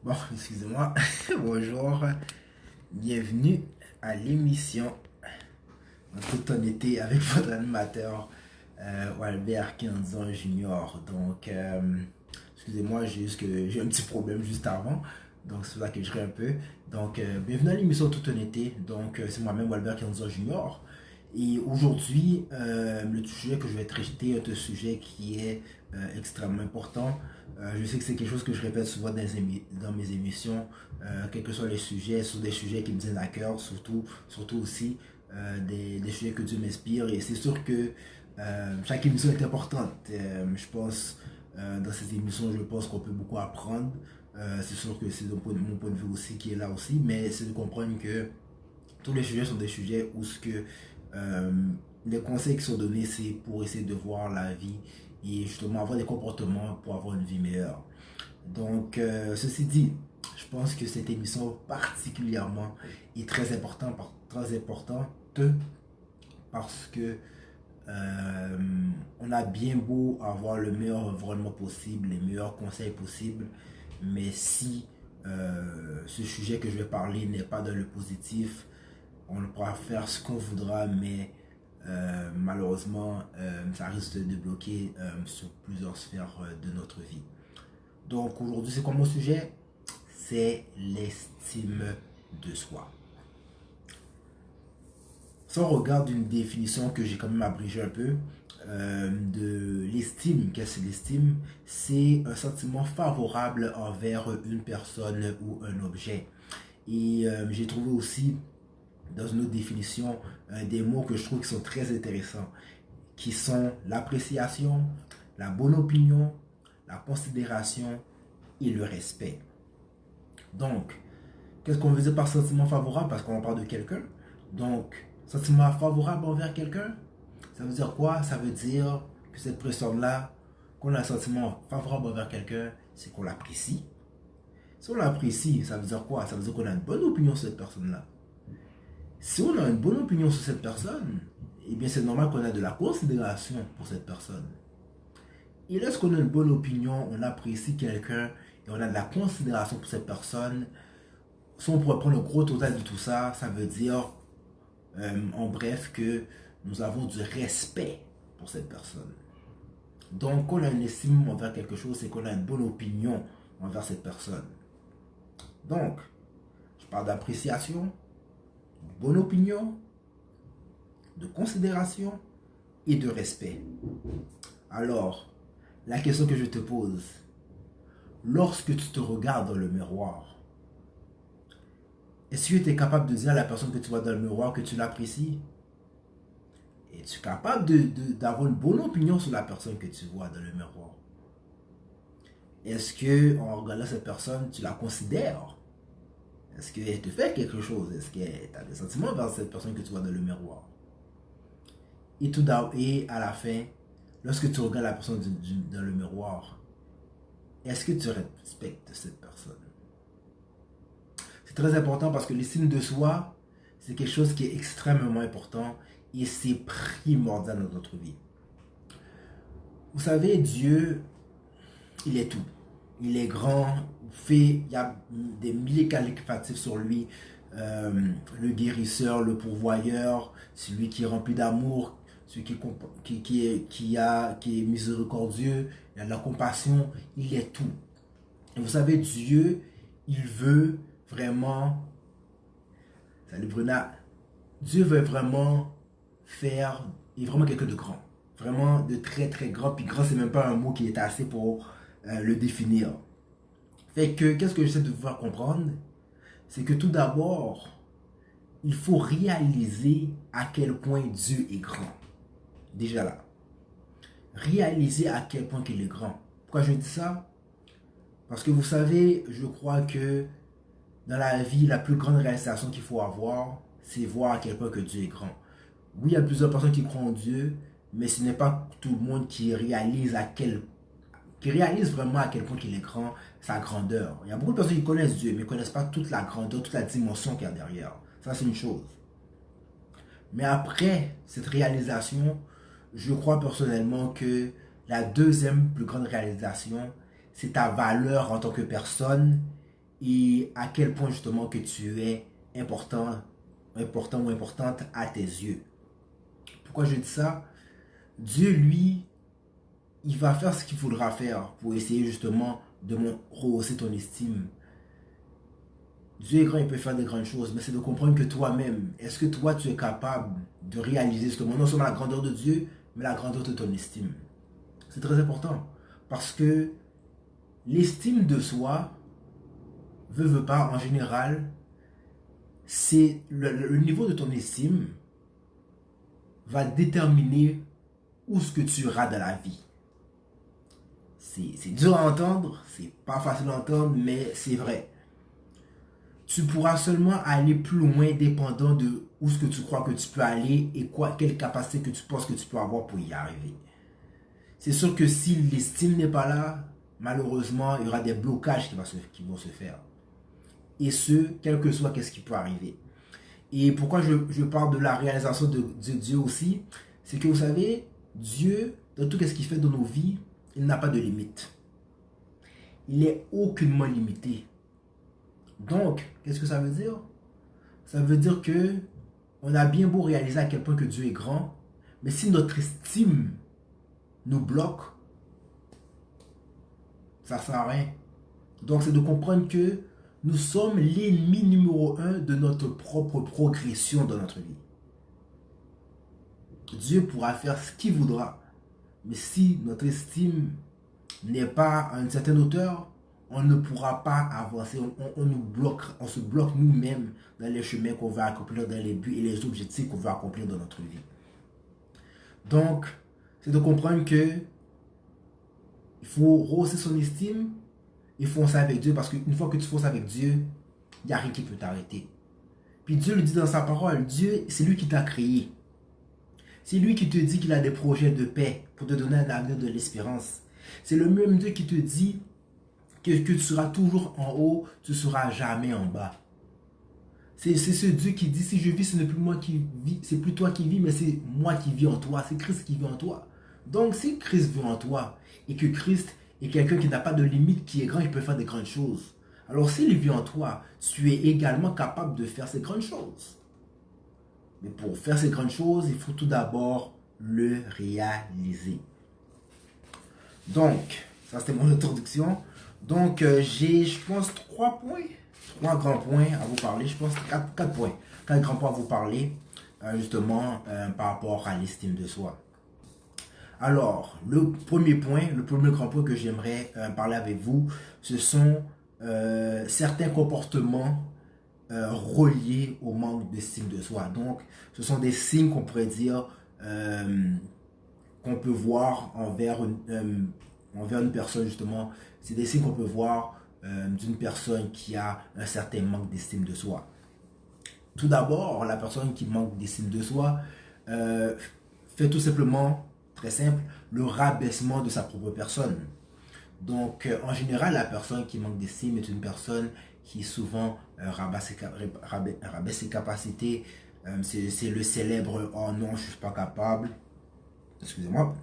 Bon, excusez-moi. Bonjour. Bienvenue à l'émission en toute honnêteté avec votre animateur Albert Quinzon Junior. Donc, excusez-moi, j'ai un petit problème juste avant. Donc, c'est pour ça que je ris un peu. Donc, bienvenue à l'émission en toute honnêteté. Donc, c'est moi-même Albert Quinzon Junior. Et aujourd'hui, le sujet que je vais traiter est un sujet qui est extrêmement important. Je sais que c'est quelque chose que je répète souvent dans mes émissions, quels que soient les sujets, sur des sujets qui me tiennent à cœur, surtout aussi des sujets que Dieu m'inspire. Et c'est sûr que chaque émission est importante. Je pense, dans cette émission, je pense qu'on peut beaucoup apprendre. C'est sûr que c'est mon point de vue aussi qui est là aussi, mais c'est de comprendre que tous les sujets sont des sujets où euh, les conseils qui sont donnés, c'est pour essayer de voir la vie et justement avoir des comportements pour avoir une vie meilleure. Donc, ceci dit, je pense que cette émission particulièrement est très importante parce que on a bien beau avoir le meilleur environnement possible, les meilleurs conseils possibles, mais si ce sujet que je vais parler n'est pas dans le positif, on pourra faire ce qu'on voudra, mais malheureusement, ça risque de bloquer sur plusieurs sphères de notre vie. Donc aujourd'hui, c'est quoi mon sujet? C'est l'estime de soi. Si on regarde une définition que j'ai quand même abrégée un peu de l'estime, qu'est-ce que l'estime? C'est un sentiment favorable envers une personne ou un objet. Et j'ai trouvé aussi dans une autre définition des mots que je trouve qui sont très intéressants, qui sont l'appréciation, la bonne opinion, la considération et le respect. Donc, qu'est-ce qu'on veut dire par sentiment favorable? Parce qu'on parle de quelqu'un. Donc, sentiment favorable envers quelqu'un, ça veut dire quoi? Ça veut dire que cette personne-là, qu'on a un sentiment favorable envers quelqu'un, c'est qu'on l'apprécie. Si on l'apprécie, ça veut dire quoi? Ça veut dire qu'on a une bonne opinion sur cette personne-là. Si on a une bonne opinion sur cette personne, eh bien c'est normal qu'on ait de la considération pour cette personne. Et lorsqu'on a une bonne opinion, on apprécie quelqu'un et on a de la considération pour cette personne, si on pourrait prendre le gros total de tout ça, ça veut dire en bref que nous avons du respect pour cette personne. Donc quand on a une estime envers quelque chose, c'est qu'on a une bonne opinion envers cette personne. Donc, je parle d'appréciation, bonne opinion, de considération et de respect. Alors, la question que je te pose, lorsque tu te regardes dans le miroir, est-ce que tu es capable de dire à la personne que tu vois dans le miroir que tu l'apprécies? Es-tu capable d'avoir une bonne opinion sur la personne que tu vois dans le miroir? Est-ce que en regardant cette personne, tu la considères? Est-ce qu'elle te fait quelque chose? Est-ce que tu as des sentiments vers cette personne que tu vois dans le miroir? Et à la fin, lorsque tu regardes la personne dans le miroir, est-ce que tu respectes cette personne? C'est très important parce que l'estime de soi, c'est quelque chose qui est extrêmement important et c'est primordial dans notre vie. Vous savez, Dieu, il est tout. Il est grand, il y a des milliers de qualificatifs sur lui. Le guérisseur, le pourvoyeur, celui qui est rempli d'amour, celui qui est miséricordieux, il a de la compassion, il est tout. Et vous savez, Dieu, il veut vraiment, salut Bruna, Dieu veut vraiment faire, il est vraiment quelqu'un de grand, vraiment de très très grand, puis grand c'est même pas un mot qui est assez pour le définir. Fait que, qu'est-ce que j'essaie de vous faire comprendre? C'est que tout d'abord, il faut réaliser à quel point Dieu est grand. Déjà là. Réaliser à quel point il est grand. Pourquoi je dis ça? Parce que vous savez, je crois que dans la vie, la plus grande réalisation qu'il faut avoir, c'est voir à quel point que Dieu est grand. Oui, il y a plusieurs personnes qui croient en Dieu, mais ce n'est pas tout le monde qui réalise vraiment à quel point il est grand, sa grandeur. Il y a beaucoup de personnes qui connaissent Dieu, mais ne connaissent pas toute la grandeur, toute la dimension qu'il y a derrière. Ça, c'est une chose. Mais après cette réalisation, je crois personnellement que la deuxième plus grande réalisation, c'est ta valeur en tant que personne et à quel point justement que tu es important ou importante à tes yeux. Pourquoi je dis ça? Dieu, lui, il va faire ce qu'il faudra faire pour essayer justement de rehausser ton estime. Dieu est grand, il peut faire des grandes choses, mais c'est de comprendre que toi-même, est-ce que toi tu es capable de réaliser justement non seulement la grandeur de Dieu, mais la grandeur de ton estime. C'est très important parce que l'estime de soi, veut pas, en général, c'est le niveau de ton estime va déterminer où ce que tu iras dans la vie. C'est dur à entendre, c'est pas facile à entendre, mais c'est vrai. Tu pourras seulement aller plus loin dépendant de où ce que tu crois que tu peux aller et quelle capacité que tu penses que tu peux avoir pour y arriver. C'est sûr que si l'estime n'est pas là, malheureusement, il y aura des blocages qui vont se faire. Et ce, quel que soit qu'est-ce qui peut arriver. Et pourquoi je parle de la réalisation de Dieu aussi, c'est que vous savez, Dieu, dans tout ce qu'il fait dans nos vies, il n'a pas de limite. Il est aucunement limité. Donc, qu'est-ce que ça veut dire? Ça veut dire que on a bien beau réaliser à quel point que Dieu est grand, mais si notre estime nous bloque, ça ne sert à rien. Donc, c'est de comprendre que nous sommes l'ennemi numéro 1 de notre propre progression dans notre vie. Dieu pourra faire ce qu'il voudra. Mais si notre estime n'est pas à une certaine hauteur, on ne pourra pas avancer. On nous bloque, on se bloque nous-mêmes dans les chemins qu'on va accomplir, dans les buts et les objectifs qu'on va accomplir dans notre vie. Donc, c'est de comprendre que il faut rehausser son estime et foncer avec Dieu, parce qu'une fois que tu fonces avec Dieu, il n'y a rien qui peut t'arrêter. Puis Dieu le dit dans sa parole, Dieu, c'est lui qui t'a créé. C'est lui qui te dit qu'il a des projets de paix pour te donner un avenir de l'espérance. C'est le même Dieu qui te dit que tu seras toujours en haut, tu ne seras jamais en bas. C'est ce Dieu qui dit, si je vis, ce n'est plus moi qui vis, c'est plus toi qui vis, mais c'est moi qui vis en toi, c'est Christ qui vit en toi. Donc si Christ vit en toi, et que Christ est quelqu'un qui n'a pas de limite, qui est grand, il peut faire des grandes choses. Alors s'il vit en toi, tu es également capable de faire ces grandes choses. Mais pour faire ces grandes choses, il faut tout d'abord le réaliser. Donc, ça c'était mon introduction. Donc, j'ai, je pense, trois grands points à vous parler. Je pense quatre points. 4 grands points à vous parler, justement, par rapport à l'estime de soi. Alors, le premier grand point que j'aimerais parler avec vous, ce sont certains comportements reliés au manque d'estime de soi. Donc, ce sont des signes qu'on pourrait dire qu'on peut voir envers une personne, justement. C'est des signes qu'on peut voir d'une personne qui a un certain manque d'estime de soi. Tout d'abord, la personne qui manque d'estime de soi fait tout simplement, très simple, le rabaissement de sa propre personne. Donc, en général, la personne qui manque d'estime est une personne qui souvent rabaisse ses capacités. C'est le célèbre « Oh non, je ne suis pas capable ». Excusez-moi.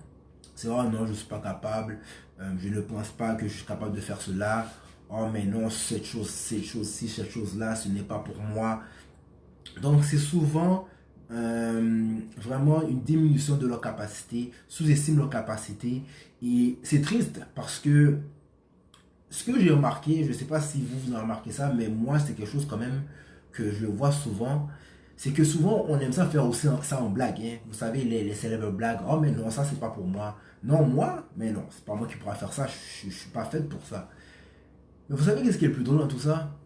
C'est « Oh non, je ne suis pas capable. Je ne pense pas que je suis capable de faire cela. Oh mais non, cette chose-ci, cette chose-là, ce n'est pas pour moi. » Donc, c'est souvent vraiment une diminution de leur capacité, sous-estiment leur capacité. Et c'est triste parce que ce que j'ai remarqué, je ne sais pas si vous avez remarqué ça, mais moi c'est quelque chose quand même que je vois souvent, c'est que souvent on aime ça faire aussi ça en blague. Hein. Vous savez, les célèbres blagues, oh mais non, ça c'est pas pour moi. Non, moi, mais non, c'est pas moi qui pourra faire ça, je suis pas faite pour ça. Mais vous savez qu'est-ce qui est le plus drôle dans tout ça?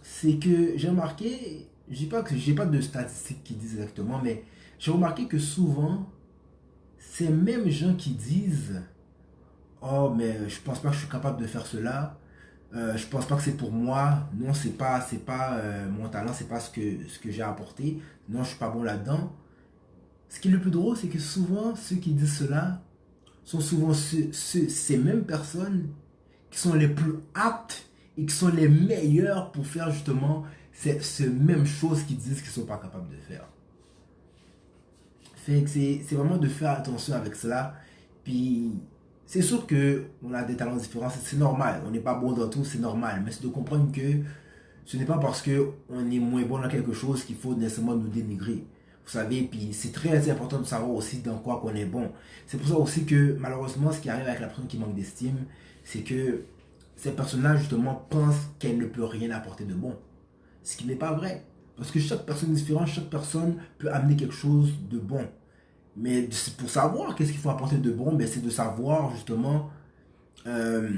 C'est que j'ai remarqué, je dis pas que j'ai pas de statistiques qui disent exactement, mais j'ai remarqué que souvent, ces mêmes gens qui disent oh mais je pense pas que je suis capable de faire cela, je pense pas que c'est pour moi, non c'est pas mon talent, c'est pas ce que j'ai apporté, non je suis pas bon là-dedans. Ce qui est le plus drôle, c'est que souvent ceux qui disent cela sont souvent ces mêmes personnes qui sont les plus aptes et qui sont les meilleurs pour faire justement ces mêmes choses qu'ils disent qu'ils ne sont pas capables de faire. Fait que c'est vraiment de faire attention avec cela. Puis c'est sûr que on a des talents différents, c'est normal. On n'est pas bon dans tout, c'est normal. Mais c'est de comprendre que ce n'est pas parce que on est moins bon dans quelque chose qu'il faut nécessairement nous dénigrer. Vous savez, puis c'est très important de savoir aussi dans quoi qu'on est bon. C'est pour ça aussi que malheureusement, ce qui arrive avec la personne qui manque d'estime, c'est que ces personnes-là justement pensent qu'elle ne peut rien apporter de bon. Ce qui n'est pas vrai. Parce que chaque personne est différente, chaque personne peut amener quelque chose de bon. Mais pour savoir qu'est-ce qu'il faut apporter de bon, ben c'est de savoir justement euh,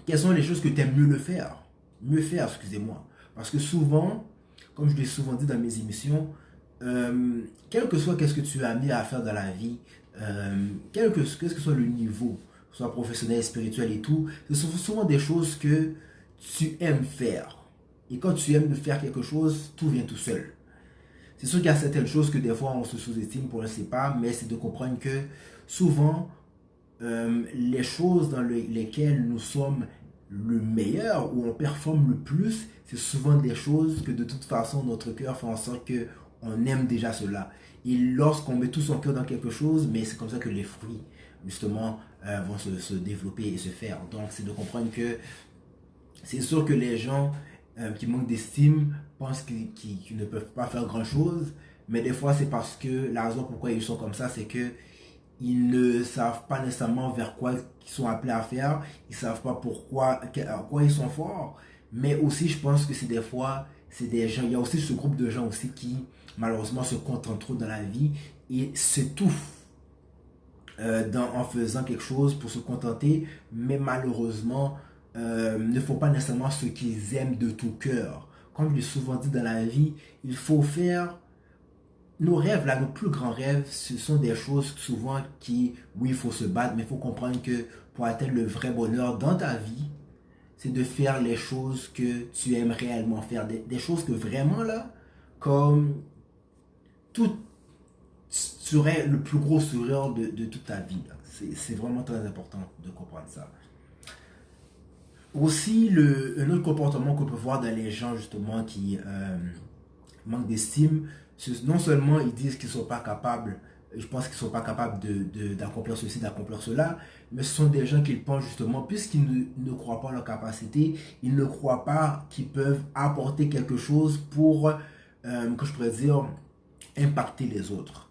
quelles sont les choses que tu aimes mieux le faire. Mieux faire, excusez-moi. Parce que souvent, comme je l'ai souvent dit dans mes émissions, quel que soit qu'est-ce que tu as amené à faire dans la vie, qu'est-ce que soit le niveau, soit professionnel, spirituel et tout, ce sont souvent des choses que tu aimes faire. Et quand tu aimes faire quelque chose, tout vient tout seul. C'est sûr qu'il y a certaines choses que des fois on se sous-estime pour ne sait pas, mais c'est de comprendre que souvent, les choses dans lesquelles nous sommes le meilleur, où on performe le plus, c'est souvent des choses que de toute façon notre cœur fait en sorte que on aime déjà cela. Et lorsqu'on met tout son cœur dans quelque chose, mais c'est comme ça que les fruits, justement, vont se développer et se faire. Donc, c'est de comprendre que c'est sûr que les gens qui manquent d'estime pensent qu'ils ne peuvent pas faire grand-chose, mais des fois, c'est parce que la raison pourquoi ils sont comme ça, c'est que ils ne savent pas nécessairement vers quoi ils sont appelés à faire, ils ne savent pas à quoi ils sont forts, mais aussi je pense que c'est des fois, c'est des gens, il y a aussi ce groupe de gens aussi qui malheureusement se contentent trop dans la vie et s'étouffent en faisant quelque chose pour se contenter, mais malheureusement ne font pas nécessairement ce qu'ils aiment de tout cœur. Comme je l'ai souvent dit dans la vie, il faut faire nos rêves, là, nos plus grands rêves, ce sont des choses souvent qui, oui, il faut se battre, mais il faut comprendre que pour atteindre le vrai bonheur dans ta vie, c'est de faire les choses que tu aimes réellement faire. Des choses que vraiment, là, comme tout serait le plus gros sourire de toute ta vie. C'est vraiment très important de comprendre ça. Aussi, un autre comportement qu'on peut voir dans les gens, justement, qui manquent d'estime, non seulement ils disent qu'ils ne sont pas capables, je pense qu'ils ne sont pas capables d'accomplir ceci, d'accomplir cela, mais ce sont des gens qui pensent justement, puisqu'ils ne croient pas en leur capacité, ils ne croient pas qu'ils peuvent apporter quelque chose pour, que je pourrais dire, impacter les autres.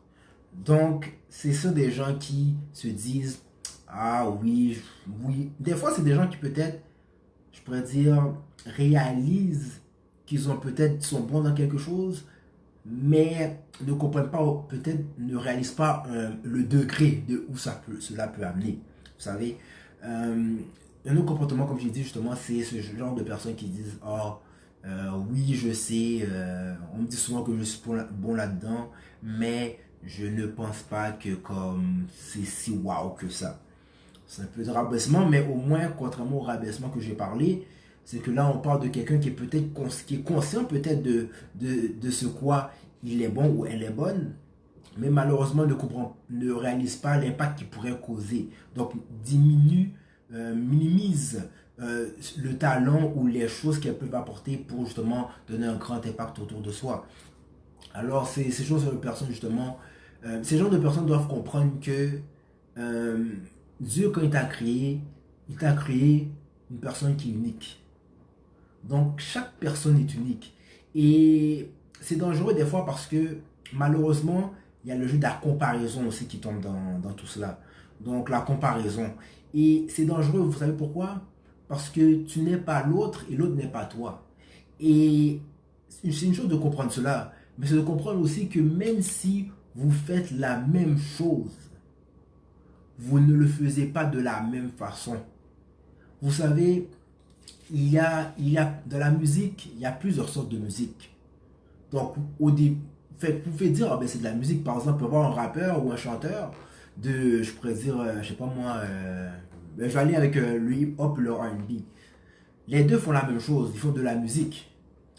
Donc, c'est ça des gens qui se disent, ah oui, oui. Des fois, c'est des gens qui peut-être, je pourrais dire, réalisent qu'ils ont peut-être sont bons dans quelque chose, mais ne comprennent pas, peut-être ne réalisent pas le degré de où cela peut amener. Vous savez, un autre comportement, comme j'ai dit justement, c'est ce genre de personnes qui disent, oh, oui, je sais, on me dit souvent que je suis bon là-dedans, mais je ne pense pas que comme c'est si waouh que ça. C'est un peu de rabaissement, mais au moins, contrairement au rabaissement que j'ai parlé, c'est que là, on parle de quelqu'un qui est peut-être qui est conscient peut-être de ce quoi il est bon ou elle est bonne, mais malheureusement ne réalise pas l'impact qu'il pourrait causer. Donc, minimise le talent ou les choses qu'elles peuvent apporter pour justement donner un grand impact autour de soi. Alors, ces choses de personnes, justement, ces genres de personnes doivent comprendre que euh, Dieu, quand il t'a créé une personne qui est unique. Donc, chaque personne est unique. Et c'est dangereux des fois parce que, malheureusement, il y a le jeu de la comparaison aussi qui tombe dans tout cela. Donc, la comparaison. Et c'est dangereux, vous savez pourquoi? Parce que tu n'es pas l'autre et l'autre n'est pas toi. Et c'est une chose de comprendre cela, mais c'est de comprendre aussi que même si vous faites la même chose, vous ne le faisiez pas de la même façon. Vous savez, dans la musique, il y a plusieurs sortes de musique. Donc, au début, vous pouvez dire, ah ben, c'est de la musique, par exemple, pour voir un rappeur ou un chanteur je pourrais dire, je sais pas moi, ben, je vais aller avec le hip-hop, le R&B. Les deux font la même chose, ils font de la musique.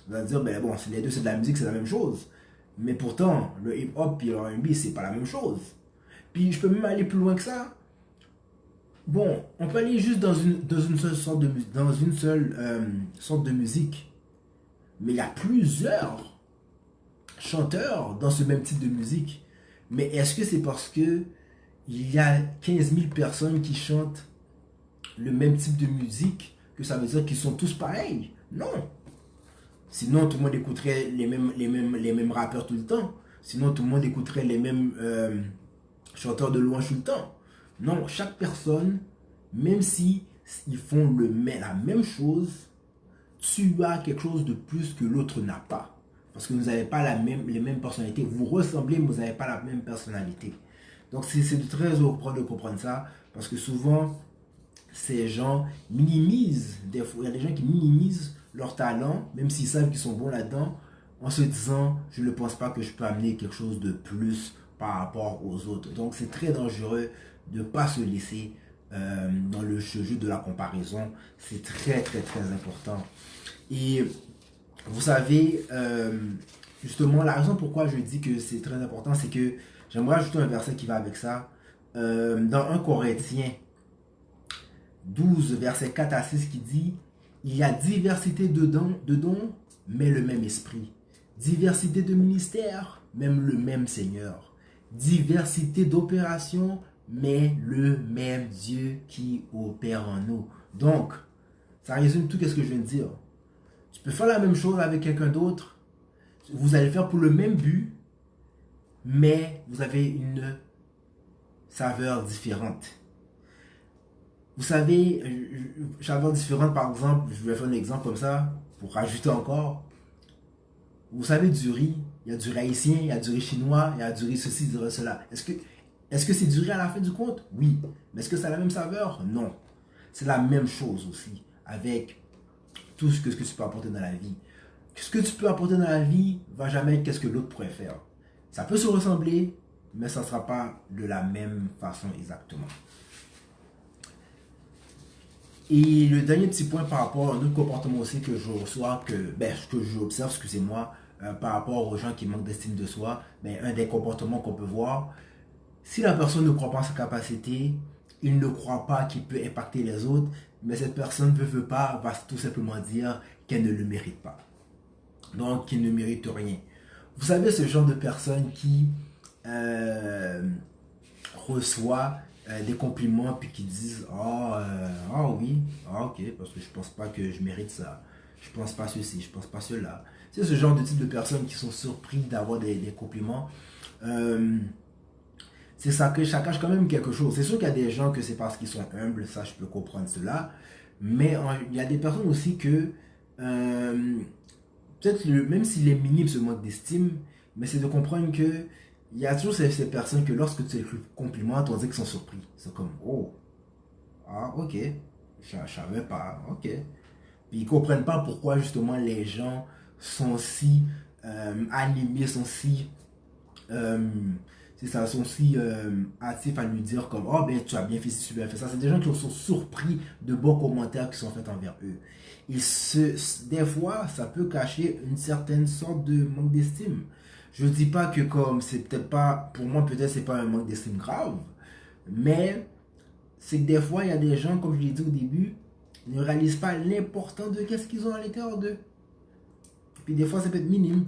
Vous allez dire, ben bon, si les deux c'est de la musique, c'est la même chose. Mais pourtant, le hip-hop et le R&B, c'est pas la même chose. Puis je peux même aller plus loin que ça. Bon, on peut aller juste dans une seule sorte sorte de musique. Mais il y a plusieurs chanteurs dans ce même type de musique. Mais est-ce que c'est parce que il y a 15 000 personnes qui chantent le même type de musique, que ça veut dire qu'ils sont tous pareils. Non. Sinon, tout le monde écouterait les mêmes rappeurs tout le temps. Sinon, tout le monde écouterait les mêmes chanteurs de louange tout le temps. Non, chaque personne, même si ils font la même chose, tu as quelque chose de plus que l'autre n'a pas. Parce que vous n'avez pas les mêmes personnalités. Vous ressemblez, mais vous n'avez pas la même personnalité. Donc, c'est très important de comprendre ça. Parce que souvent, ces gens minimisent. Des fois, il y a des gens qui minimisent leur talent, même s'ils savent qu'ils sont bons là-dedans, en se disant, je ne pense pas que je peux amener quelque chose de plus par rapport aux autres. Donc, c'est très dangereux de ne pas se laisser dans le jeu de la comparaison. C'est très, très, très important. Et vous savez, justement, la raison pourquoi je dis que c'est très important, c'est que j'aimerais ajouter un verset qui va avec ça. Dans 1 Corinthiens 12, verset 4 à 6, qui dit: il y a diversité de dons, mais le même esprit. Diversité de ministères, même le même Seigneur. Diversité d'opérations, mais le même Dieu qui opère en nous. Donc, ça résume tout ce que je viens de dire. Tu peux faire la même chose avec quelqu'un d'autre. Vous allez le faire pour le même but, mais vous avez une saveur différente. Vous savez, saveur différente, par exemple, je vais faire un exemple comme ça, pour rajouter encore. Vous savez, du riz, il y a du riz haïtien, il y a du riz chinois, il y a du riz ceci, du riz cela. Est-ce que c'est du riz à la fin du compte? Oui. Mais est-ce que ça a la même saveur? Non. C'est la même chose aussi, avec tout ce que tu peux apporter dans la vie. Ce que tu peux apporter dans la vie va jamais être qu'est-ce que l'autre pourrait faire. Ça peut se ressembler, mais ça ne sera pas de la même façon exactement. Et le dernier petit point par rapport à un autre comportement aussi que je reçois, que j'observe, excusez-moi, par rapport aux gens qui manquent d'estime de soi, un des comportements qu'on peut voir, si la personne ne croit pas en sa capacité, il ne croit pas qu'il peut impacter les autres, mais cette personne ne veut pas, va tout simplement dire qu'elle ne le mérite pas. Donc, qu'il ne mérite rien. Vous savez, ce genre de personne qui reçoit des compliments puis qui disent oui, ok, parce que je pense pas que je mérite ça, je pense pas ceci, je pense pas cela. C'est ce genre de type de personnes qui sont surpris d'avoir des compliments. C'est ça que ça cache quand même quelque chose. C'est sûr qu'il y a des gens que c'est parce qu'ils sont humbles, ça je peux comprendre cela, mais il y a des personnes aussi que peut-être même s'il est minime ce manque d'estime, mais c'est de comprendre que il y a toujours ces personnes que lorsque tu les complimentes, on dit qu'ils sont surpris. C'est comme, oh, ah, ok, je savais pas, ok. Puis ils comprennent pas pourquoi justement les gens sont si animés, sont si, sont si hâtifs à lui dire comme, oh ben tu as bien fait ci, tu as bien fait ça. C'est des gens qui sont surpris de bons commentaires qui sont faits envers eux. Des fois, ça peut cacher une certaine sorte de manque d'estime. Je ne dis pas que comme c'est peut-être pas, pour moi peut-être c'est pas un manque d'estime grave, mais c'est que des fois il y a des gens, comme je l'ai dit au début, ne réalisent pas l'importance de qu'est-ce qu'ils ont à l'intérieur d'eux. Puis des fois ça peut être minime,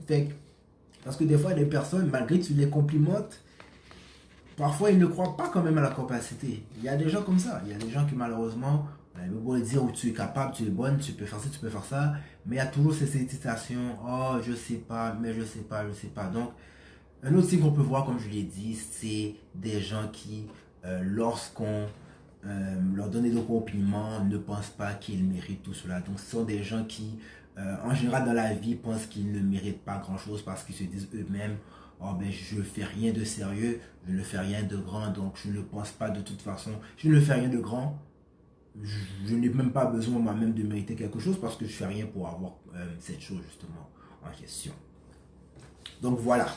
parce que des fois il y a des personnes, malgré que tu les complimentes, parfois ils ne croient pas quand même à la capacité. Il y a des gens comme ça, il y a des gens qui malheureusement, on avait beau dire où tu es capable, tu es bonne, tu peux faire ça, tu peux faire ça, mais il y a toujours ces hésitations, oh je sais pas, mais je sais pas, je sais pas. Donc un autre signe qu'on peut voir, comme je l'ai dit, c'est des gens qui, lorsqu'on leur donne des compliments, ne pensent pas qu'ils méritent tout cela. Donc ce sont des gens qui, en général dans la vie, pensent qu'ils ne méritent pas grand-chose parce qu'ils se disent eux-mêmes, oh ben je ne fais rien de sérieux, je ne fais rien de grand, donc je ne pense pas de toute façon, je ne fais rien de grand. Je n'ai même pas besoin moi-même de mériter quelque chose parce que je ne fais rien pour avoir cette chose justement en question. Donc voilà.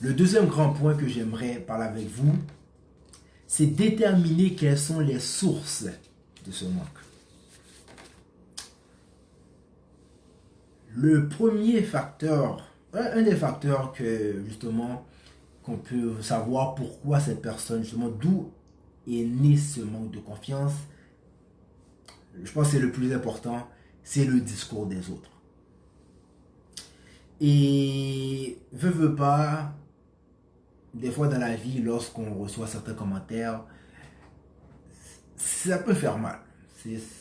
Le deuxième grand point que j'aimerais parler avec vous, c'est déterminer quelles sont les sources de ce manque. Le premier facteur, un des facteurs que justement qu'on peut savoir pourquoi cette personne, justement d'où est né ce manque de confiance, je pense que c'est le plus important, c'est le discours des autres. Et veut pas, des fois dans la vie, lorsqu'on reçoit certains commentaires, ça peut faire mal.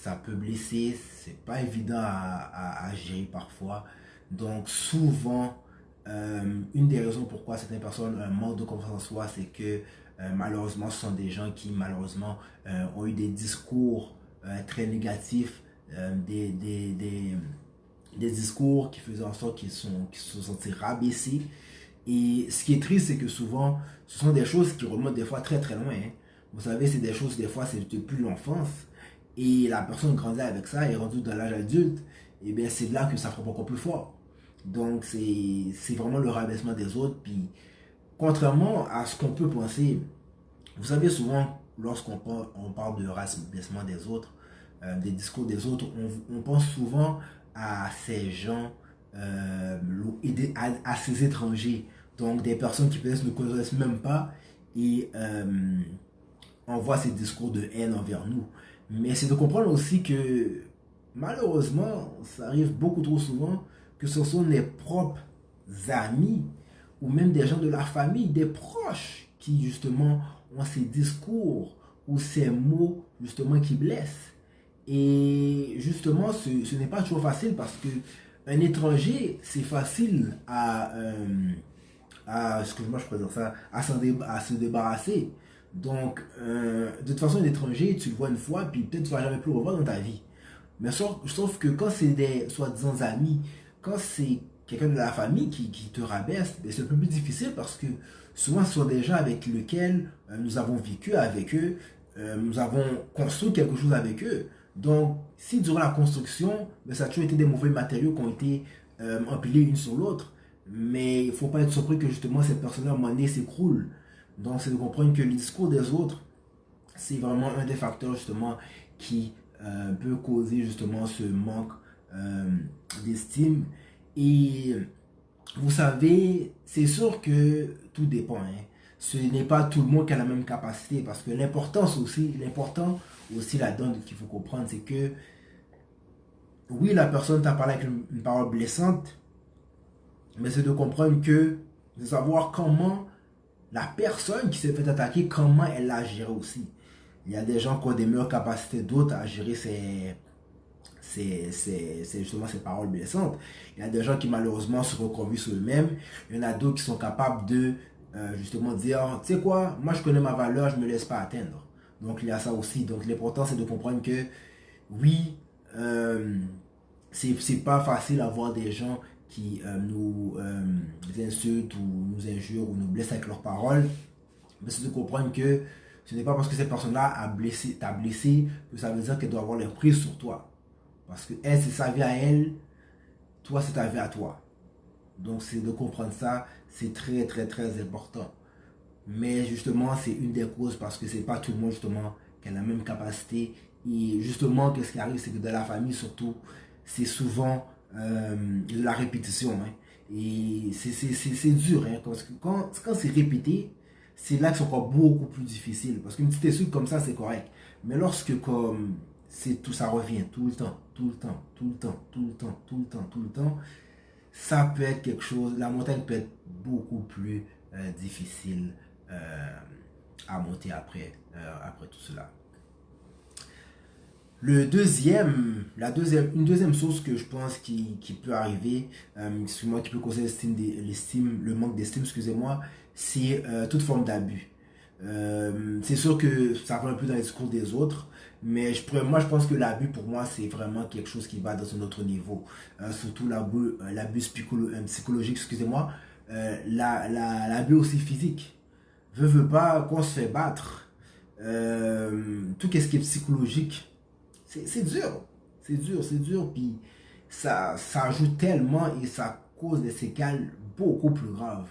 Ça peut blesser, c'est pas évident à gérer parfois. Donc souvent, une des raisons pourquoi certaines personnes manquent de confiance en soi, c'est que malheureusement, ce sont des gens qui malheureusement ont eu des discours très négatifs, des discours qui faisaient en sorte qu'ils se sont sentis rabaissés. Et ce qui est triste, c'est que souvent, ce sont des choses qui remontent des fois très très loin, hein. Vous savez, c'est des choses, des fois, c'est depuis l'enfance. Et la personne grandit avec ça et rendue dans l'âge adulte, et bien c'est là que ça frappe encore plus fort. Donc c'est vraiment le rabaissement des autres. Puis contrairement à ce qu'on peut penser, vous savez souvent, lorsqu'on parle de rabaissement des autres, des discours des autres, on pense souvent à ces gens et à ces étrangers. Donc des personnes qui peut-être ne connaissent même pas et envoient ces discours de haine envers nous. Mais c'est de comprendre aussi que malheureusement, ça arrive beaucoup trop souvent que ce sont les propres amis ou même des gens de la famille, des proches qui justement ont ces discours ou ces mots justement qui blessent. Et justement, ce n'est pas toujours facile parce que un étranger, c'est facile excuse-moi, je présente ça, à se débarrasser. Donc, de toute façon, un étranger, tu le vois une fois, puis peut-être tu ne vas jamais plus le revoir dans ta vie. Mais sauf que quand c'est des soi-disant amis, quand c'est quelqu'un de la famille qui te rabaisse, ben, c'est un peu plus difficile parce que souvent ce sont des gens avec lesquels nous avons vécu avec eux, nous avons construit quelque chose avec eux. Donc, si durant la construction, ben, ça a toujours été des mauvais matériaux qui ont été empilés une sur l'autre, mais il ne faut pas être surpris que justement cette personne-là, à un moment donné, s'écroule. Donc, c'est de comprendre que le discours des autres, c'est vraiment un des facteurs justement qui peut causer justement ce manque euh, d'estime. Et vous savez, c'est sûr que tout dépend, hein. Ce n'est pas tout le monde qui a la même capacité parce que l'important aussi là-dedans qu'il faut comprendre, c'est que oui, la personne t'a parlé avec une parole blessante, mais c'est de comprendre que, de savoir comment la personne qui s'est fait attaquer, comment elle l'a géré aussi. Il y a des gens qui ont des meilleures capacités d'autres à gérer justement ces paroles blessantes. Il y a des gens qui malheureusement se recroquevillent sur eux-mêmes. Il y en a d'autres qui sont capables de justement dire, tu sais quoi, moi je connais ma valeur, je ne me laisse pas atteindre. Donc il y a ça aussi. Donc l'important c'est de comprendre que oui, c'est pas facile d'avoir des gens qui nous insultent ou nous injurent ou nous blessent avec leurs paroles. Mais c'est de comprendre que ce n'est pas parce que cette personne-là t'a blessé que ça veut dire qu'elle doit avoir l'emprise sur toi. Parce que elle, c'est sa vie à elle, toi, c'est ta vie à toi. Donc, c'est de comprendre ça, c'est très, très, très important. Mais justement, c'est une des causes parce que c'est pas tout le monde, justement, qui a la même capacité. Et justement, qu'est-ce qui arrive, c'est que dans la famille, surtout, c'est souvent de la répétition, hein. Et c'est dur, hein, parce que quand c'est répété, c'est là que c'est encore beaucoup plus difficile. Parce qu'une petite insulte comme ça, c'est correct. Mais lorsque comme c'est tout, ça revient tout le temps, tout le temps, tout le temps, tout le temps, tout le temps, tout le temps, ça peut être quelque chose, la montagne peut être beaucoup plus difficile à monter après tout cela. Une deuxième source que je pense qui peut arriver, qui peut causer le manque d'estime, excusez-moi, c'est toute forme d'abus. C'est sûr que ça va un peu dans les discours des autres, mais moi je pense que l'abus pour moi c'est vraiment quelque chose qui va dans un autre niveau. Surtout l'abus psychologique, excusez-moi, l'abus aussi physique. Veut pas qu'on se fait battre. Tout ce qui est psychologique, c'est dur. C'est dur, puis ça ajoute tellement et ça cause des séquelles beaucoup plus graves.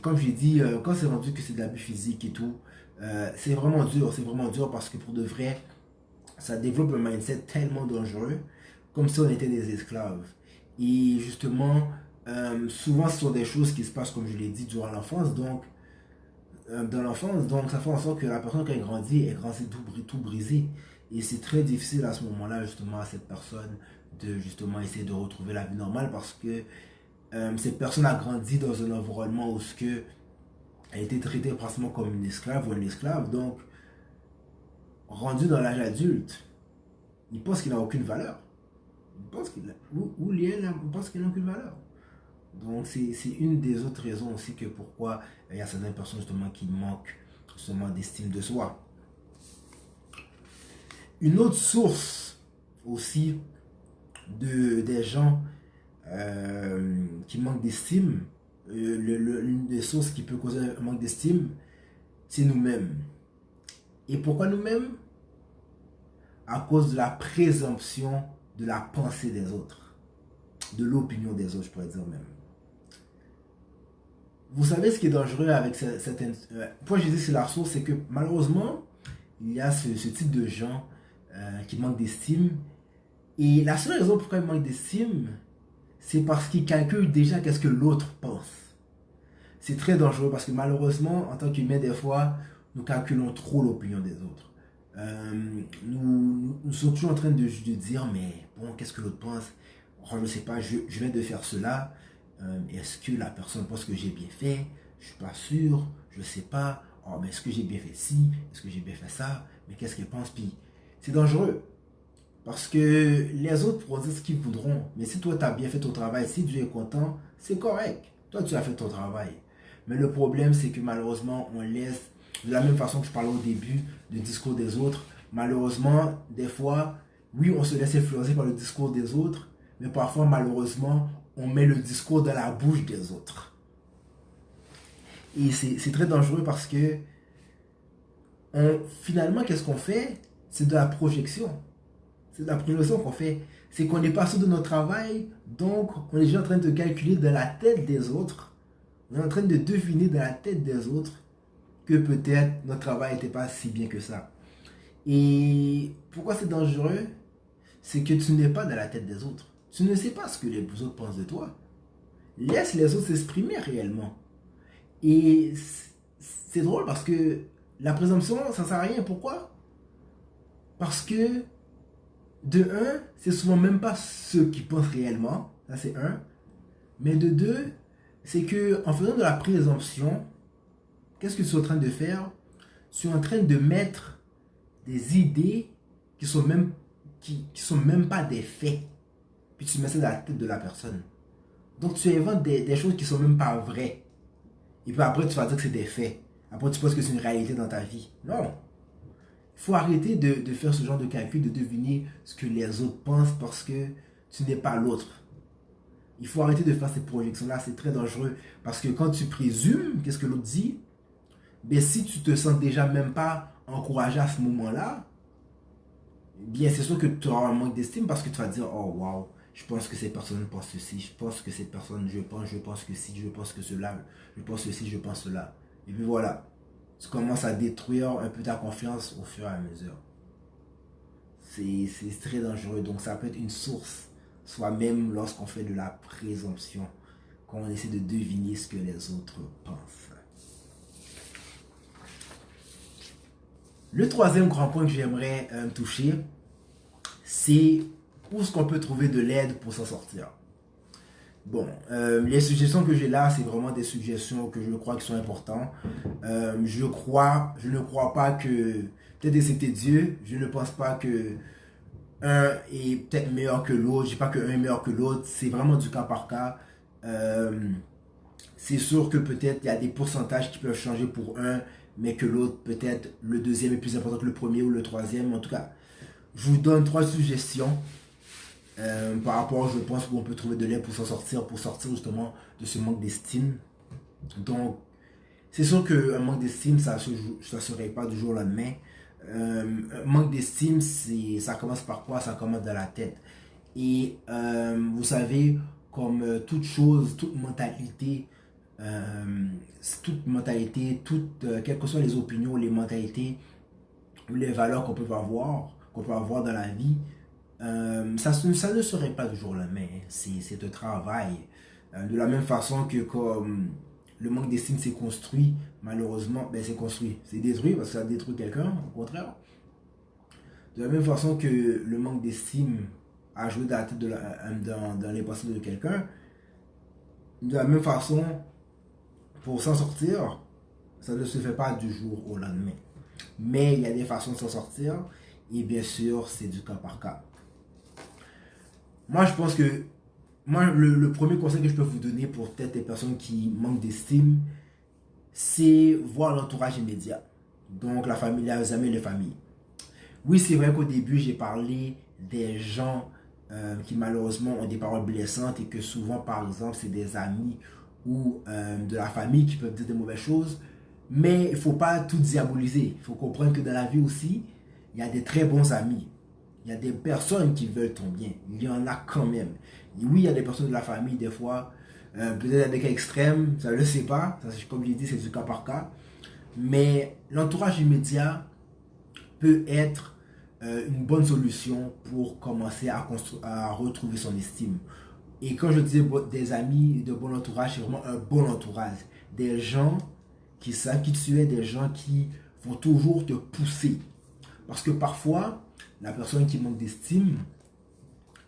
Comme j'ai dit, quand c'est rendu que c'est de l'abus physique et tout, c'est vraiment dur parce que pour de vrai, ça développe un mindset tellement dangereux, comme si on était des esclaves. Et justement, souvent ce sont des choses qui se passent, comme je l'ai dit, durant l'enfance, donc dans l'enfance, donc ça fait en sorte que la personne quand elle grandit tout brisé. Et c'est très difficile à ce moment-là, justement, à cette personne de justement essayer de retrouver la vie normale parce que cette personne a grandi dans un environnement où ce que Elle était traitée pratiquement comme une esclave ou un esclave. Donc, rendu dans l'âge adulte, il pense qu'il n'a aucune valeur. Il pense qu'il a, ou Liel pense qu'il n'a aucune valeur. Donc, c'est une des autres raisons aussi que pourquoi il y a certaines personnes justement qui manquent justement d'estime de soi. Une autre source aussi des gens qui manquent d'estime, l'une des sources qui peut causer un manque d'estime, c'est nous-mêmes. Et pourquoi nous-mêmes? À cause de la présomption de la pensée des autres, de l'opinion des autres, je pourrais dire même. Vous savez ce qui est dangereux avec certaines... pourquoi je dis que c'est la source, c'est que malheureusement, il y a ce type de gens qui manquent d'estime. Et la seule raison pourquoi ils manquent d'estime, c'est parce qu'ils calculent déjà qu'est-ce que l'autre pense. C'est très dangereux parce que malheureusement, en tant qu'humain, des fois, nous calculons trop l'opinion des autres. Nous sommes toujours en train de dire, mais bon, qu'est-ce que l'autre pense? Oh, je ne sais pas, je viens de faire cela. Est-ce que la personne pense que j'ai bien fait? Je ne suis pas sûr, je ne sais pas. Oh, mais est-ce que j'ai bien fait ci? Est-ce que j'ai bien fait ça? Mais qu'est-ce qu'elle pense? Puis c'est dangereux. Parce que les autres pourront dire ce qu'ils voudront. Mais si toi, tu as bien fait ton travail, si Dieu est content, c'est correct. Toi, tu as fait ton travail. Mais le problème, c'est que malheureusement, on laisse, de la même façon que je parlais au début, le discours des autres. Malheureusement, des fois, oui, on se laisse influencer par le discours des autres, mais parfois, malheureusement, on met le discours dans la bouche des autres. Et c'est très dangereux parce que finalement, qu'est-ce qu'on fait? C'est de la projection. C'est de la projection qu'on fait. C'est qu'on n'est pas sûr de notre travail, donc on est déjà en train de calculer dans la tête des autres. On est en train de deviner dans la tête des autres que peut-être notre travail n'était pas si bien que ça. Et pourquoi c'est dangereux? C'est que tu n'es pas dans la tête des autres. Tu ne sais pas ce que les autres pensent de toi. Laisse les autres s'exprimer réellement. Et c'est drôle parce que la présomption, ça ne sert à rien. Pourquoi? Parce que, de un, c'est souvent même pas ceux qui pensent réellement. Ça, c'est un. Mais de deux, c'est que en faisant de la présomption, qu'est-ce que tu es en train de faire? Tu es en train de mettre des idées qui sont même pas des faits. Puis tu mets ça dans la tête de la personne. Donc tu inventes des choses qui sont même pas vraies. Et puis après tu vas dire que c'est des faits. Après tu penses que c'est une réalité dans ta vie. Non. Il faut arrêter de faire ce genre de calcul, de deviner ce que les autres pensent parce que tu n'es pas l'autre. Il faut arrêter de faire ces projections-là, c'est très dangereux. Parce que quand tu présumes, qu'est-ce que l'autre dit? Ben si tu te sens déjà même pas encouragé à ce moment-là, bien c'est sûr que tu auras un manque d'estime parce que tu vas dire, oh wow, je pense que ces personnes pensent ceci, je pense que ces personnes, je pense que si, je pense que cela, je pense ceci, je pense cela. Et puis voilà, tu commences à détruire un peu ta confiance au fur et à mesure. C'est très dangereux, donc ça peut être une source, soit même lorsqu'on fait de la présomption, quand on essaie de deviner ce que les autres pensent. Le troisième grand point que j'aimerais toucher, c'est où est-ce qu'on peut trouver de l'aide pour s'en sortir. Bon, les suggestions que j'ai là, c'est vraiment des suggestions que je crois qui sont importantes. Je ne crois pas que, peut-être c'était Dieu, je ne pense pas que un est peut-être meilleur que l'autre, je ne dis pas que un est meilleur que l'autre, c'est vraiment du cas par cas. C'est sûr que peut-être il y a des pourcentages qui peuvent changer pour un, mais que l'autre, peut-être le deuxième est plus important que le premier ou le troisième. En tout cas, je vous donne 3 suggestions par rapport, je pense, où on peut trouver de l'aide pour s'en sortir, pour sortir justement de ce manque d'estime. Donc, c'est sûr qu'un manque d'estime, ça ne se règle pas du jour au lendemain. Un manque d'estime, ça commence par quoi? Ça commence dans la tête. Et vous savez, comme toute chose, quelles que soient les opinions, les mentalités, ou les valeurs qu'on peut avoir dans la vie, ça ne serait pas du jour au lendemain. C'est un travail. De la même façon que comme le manque d'estime s'est construit, malheureusement, ben c'est construit. C'est détruit parce que ça détruit quelqu'un, au contraire. De la même façon que le manque d'estime a joué dans la tête dans les pensées de quelqu'un, de la même façon, pour s'en sortir, Ça ne se fait pas du jour au lendemain. Mais il y a des façons de s'en sortir. Et bien sûr, c'est du cas par cas. Moi, je pense que le premier conseil que je peux vous donner pour peut-être les personnes qui manquent d'estime, c'est voir l'entourage immédiat. Donc, la famille, les amis et les familles. Oui, c'est vrai qu'au début, j'ai parlé des gens qui malheureusement ont des paroles blessantes et que souvent, par exemple, c'est des amis ou de la famille qui peuvent dire des mauvaises choses. Mais il ne faut pas tout diaboliser. Il faut comprendre que dans la vie aussi, il y a des très bons amis. Il y a des personnes qui veulent ton bien. Il y en a quand même. Et oui, il y a des personnes de la famille, des fois, peut-être à des cas extrêmes, ça ne le sait pas. Ça, comme je l'ai dit, c'est du cas par cas. Mais l'entourage immédiat peut être une bonne solution pour commencer à retrouver son estime. Et quand je dis des amis, de bon entourage, c'est vraiment un bon entourage. Des gens qui savent qui tu es, des gens qui vont toujours te pousser. Parce que parfois, la personne qui manque d'estime,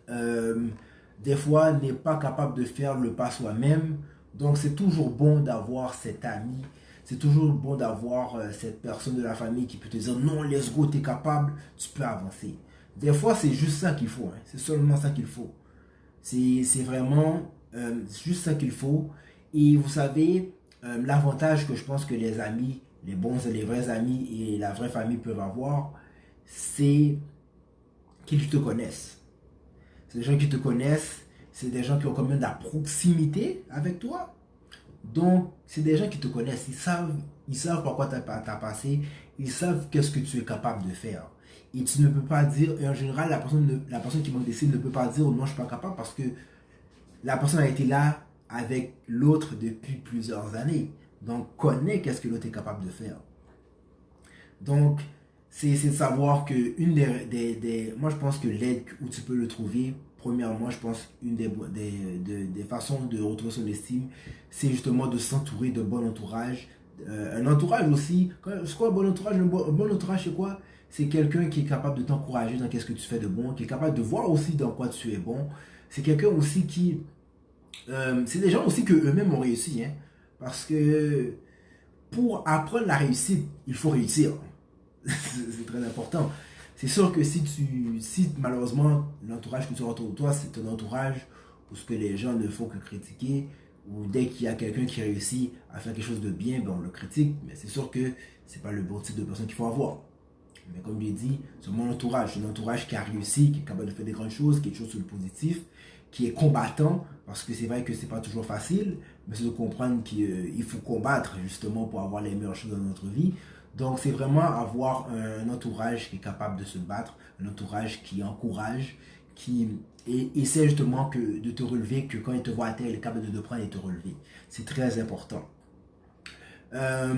des fois, n'est pas capable de faire le pas soi-même. Donc, c'est toujours bon d'avoir cet ami. C'est toujours bon d'avoir cette personne de la famille qui peut te dire non, let's go, t'es capable, tu peux avancer. Des fois, c'est juste ça qu'il faut. Hein. C'est seulement ça qu'il faut. C'est vraiment juste ça qu'il faut. Et vous savez, l'avantage que je pense que les amis, les bons et les vrais amis et la vraie famille peuvent avoir, c'est qu'ils te connaissent. C'est des gens qui te connaissent, c'est des gens qui ont quand même de la proximité avec toi. Donc, c'est des gens qui te connaissent, ils savent par quoi tu as passé, ils savent qu'est-ce que tu es capable de faire. Et tu ne peux pas dire, et en général, la personne qui manque d'estime ne peut pas dire non, je ne suis pas capable parce que la personne a été là avec l'autre depuis plusieurs années. Donc, connaît qu'est-ce que l'autre est capable de faire. Donc, c'est de savoir que moi je pense que l'aide où tu peux le trouver, premièrement, je pense une des façons de retrouver son estime, c'est justement de s'entourer de bon entourage. Un entourage aussi, c'est quoi un bon entourage? Un bon entourage, c'est quoi? C'est quelqu'un qui est capable de t'encourager dans qu'est-ce que tu fais de bon, qui est capable de voir aussi dans quoi tu es bon. C'est quelqu'un aussi qui... c'est des gens aussi que eux-mêmes ont réussi, hein, parce que pour apprendre la réussite, il faut réussir. C'est très important. C'est sûr que si malheureusement l'entourage que tu as autour de toi, c'est un entourage où ce que les gens ne font que critiquer, ou dès qu'il y a quelqu'un qui réussit à faire quelque chose de bien, ben on le critique, mais c'est sûr que c'est pas le bon type de personne qu'il faut avoir. Mais comme je l'ai dit, c'est mon entourage, c'est un entourage qui a réussi, qui est capable de faire des grandes choses, qui est toujours sur le positif, qui est combattant, parce que c'est vrai que c'est pas toujours facile, mais c'est de comprendre qu'il faut combattre justement pour avoir les meilleures choses dans notre vie. Donc c'est vraiment avoir un entourage qui est capable de se battre, un entourage qui encourage, qui essaie justement de te relever, que quand il te voit à terre, il est capable de te prendre et te relever. C'est très important. Euh,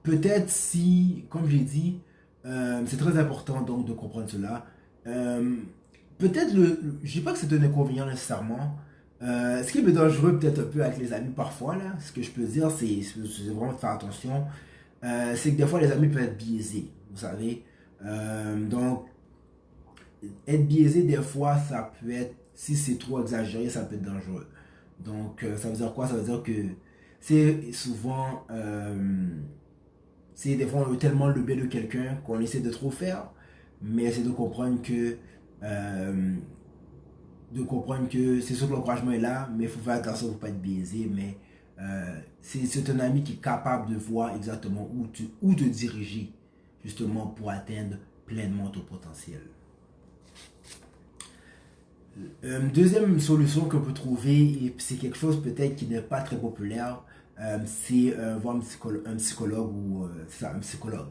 Peut-être si, comme j'ai dit, c'est très important donc de comprendre cela. Euh, Peut-être je dis pas que c'est un inconvénient nécessairement. Ce qui est dangereux peut-être un peu avec les amis parfois, là, ce que je peux dire, c'est vraiment de faire attention. C'est que des fois les amis peuvent être biaisés, vous savez. Donc, être biaisé des fois, ça peut être, si c'est trop exagéré, ça peut être dangereux. Donc, ça veut dire quoi? Ça veut dire que c'est souvent, c'est des fois on veut tellement le bien de quelqu'un qu'on essaie de trop faire, mais c'est euh, de comprendre que c'est sûr que l'encouragement est là, mais il faut faire attention pour ne pas être biaisé, mais c'est un ami qui est capable de voir exactement où te diriger, justement pour atteindre pleinement ton potentiel. Deuxième solution qu'on peut trouver, et c'est quelque chose peut-être qui n'est pas très populaire, c'est voir un psychologue ou un psychologue.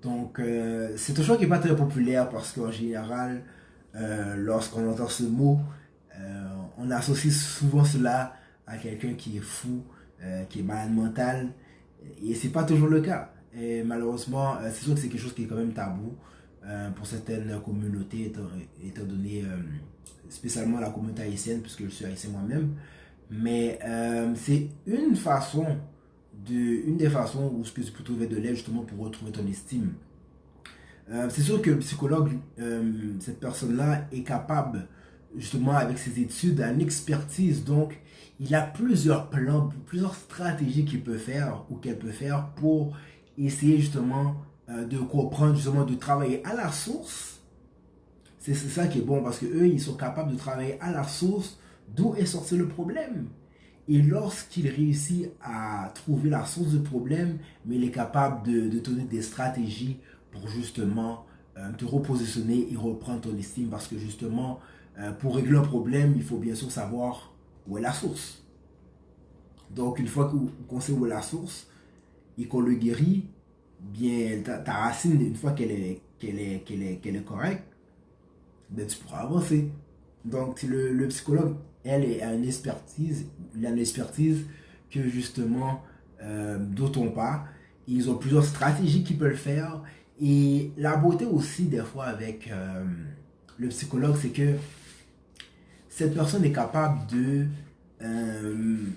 Donc, c'est un choix qui n'est pas très populaire parce qu'en général, lorsqu'on entend ce mot, on associe souvent cela à quelqu'un qui est fou, qui est malade mental, et c'est pas toujours le cas. Et malheureusement, c'est sûr que c'est quelque chose qui est quand même tabou pour certaines communautés, étant donné spécialement la communauté haïtienne, puisque je suis haïtien moi-même. Mais c'est une des façons où ce que tu peux trouver de l'aide justement pour retrouver ton estime. C'est sûr que le psychologue, cette personne-là est capable justement avec ses études, une expertise. Donc, il a plusieurs plans, plusieurs stratégies qu'il peut faire ou qu'elle peut faire pour essayer justement de comprendre, justement de travailler à la source. C'est ça qui est bon parce que eux, ils sont capables de travailler à la source d'où est sorti le problème. Et lorsqu'il réussit à trouver la source du problème, mais il est capable de donner des stratégies pour justement te repositionner et reprendre ton estime. Parce que justement, pour régler un problème, il faut bien sûr savoir où est la source. Donc une fois qu'on sait où est la source et qu'on le guérit, bien ta racine, une fois qu'elle est correcte, ben, tu pourras avancer. Donc le psychologue, elle, a une expertise, il a une expertise que justement, d'autres pas. Ils ont plusieurs stratégies qu'ils peuvent faire. Et la beauté aussi, des fois, avec le psychologue, c'est que cette personne est capable de... je ne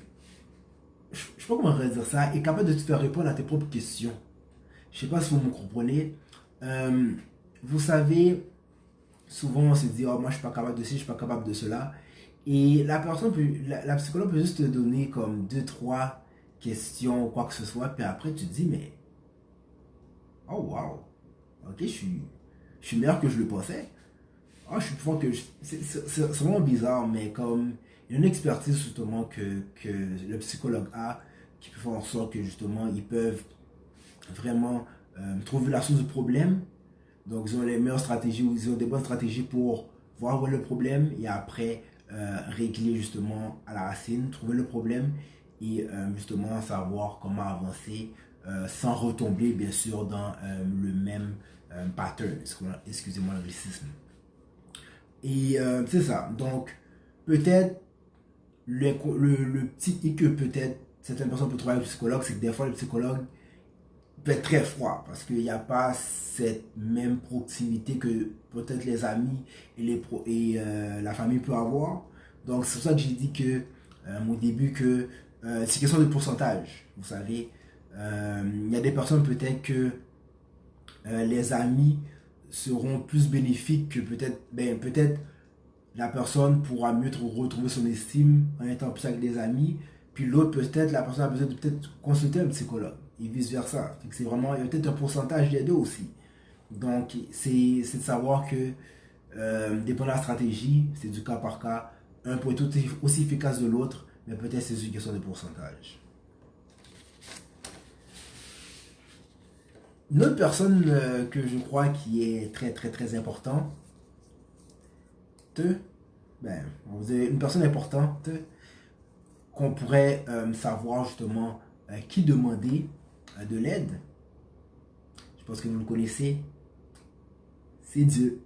sais pas comment dire ça, est capable de te faire répondre à tes propres questions. Je ne sais pas si vous me comprenez. Vous savez, souvent on se dit, oh, moi je suis pas capable de ci, je suis pas capable de cela. Et la personne peut, la psychologue peut juste te donner comme deux, trois questions ou quoi que ce soit. Puis après tu te dis, mais, oh wow, ok, je suis meilleur que je le pensais. Oh, je suis plus fort que c'est vraiment bizarre, mais comme il y a une expertise justement que le psychologue a qui peut faire en sorte que justement ils peuvent vraiment trouver la source du problème. Donc, ils ont les meilleures stratégies, ou ils ont des bonnes stratégies pour voir où est le problème et après régler justement à la racine, trouver le problème et justement savoir comment avancer sans retomber bien sûr dans le même pattern. Excusez-moi l'anglicisme. Et c'est ça. Donc, peut-être le petit hic que peut-être certaines personnes peuvent trouver avec le psychologue, c'est que des fois le psychologue peut être très froid parce qu'il n'y a pas cette même proximité que peut-être les amis et la famille peut avoir. Donc c'est pour ça que j'ai dit que au début que c'est question de pourcentage. Vous savez, il y a des personnes peut-être que les amis seront plus bénéfiques que peut-être la personne pourra mieux retrouver son estime en étant plus avec des amis. Puis l'autre, peut-être, la personne a besoin de peut-être consulter un psychologue et vice-versa. C'est vraiment, il y a peut-être un pourcentage des deux aussi. Donc, c'est de savoir que, dépendant de la stratégie, c'est du cas par cas. Un peut être aussi efficace de l'autre, mais peut-être c'est une question de pourcentage. Une autre personne que je crois qui est très très très importante, ben, vous avez une personne importante qu'on pourrait savoir justement qui demander de l'aide. Je pense que vous le connaissez, c'est Dieu.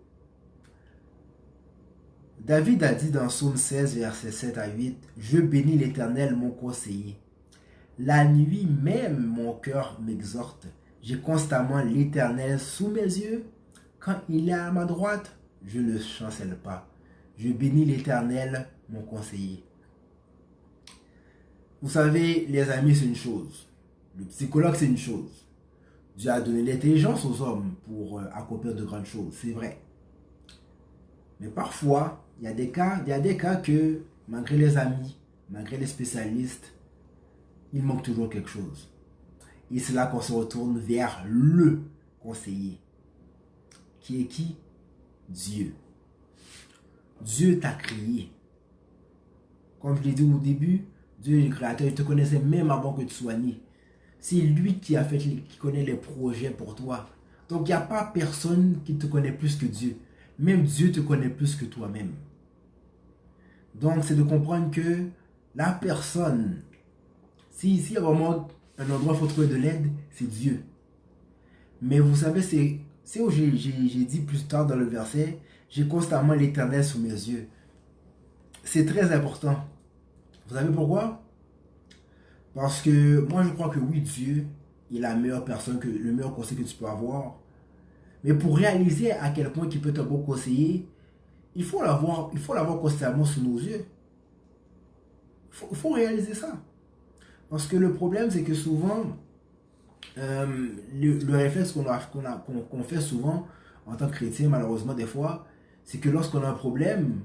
David a dit dans Psaume 16, versets 7 à 8, « Je bénis l'Éternel, mon conseiller. La nuit même, mon cœur m'exhorte. J'ai constamment l'Éternel sous mes yeux. Quand il est à ma droite, je ne chancelle pas. Je bénis l'Éternel, mon conseiller. » Vous savez, les amis, c'est une chose. Le psychologue, c'est une chose. Dieu a donné l'intelligence aux hommes pour accomplir de grandes choses, c'est vrai. Mais parfois, il y a des cas que, malgré les amis, malgré les spécialistes, il manque toujours quelque chose. Et c'est là qu'on se retourne vers le conseiller. Qui est qui? Dieu. Dieu t'a créé. Comme je l'ai dit au début, Dieu est le créateur, il te connaissait même avant que tu sois né. C'est lui qui connaît les projets pour toi. Donc il n'y a pas personne qui te connaît plus que Dieu. Même Dieu te connaît plus que toi-même. Donc c'est de comprendre que la personne, si y a vraiment un endroit où il faut trouver de l'aide, c'est Dieu. Mais vous savez, c'est où j'ai dit plus tard dans le verset, j'ai constamment l'Éternel sous mes yeux. C'est très important. Vous savez pourquoi? Parce que moi je crois que oui, Dieu est la meilleure personne, le meilleur conseil que tu peux avoir. Mais pour réaliser à quel point il peut être un bon conseiller, il faut l'avoir constamment sous nos yeux. Il faut réaliser ça. Parce que le problème, c'est que souvent, le réflexe qu'on fait souvent en tant que chrétien, malheureusement, des fois, c'est que lorsqu'on a un problème,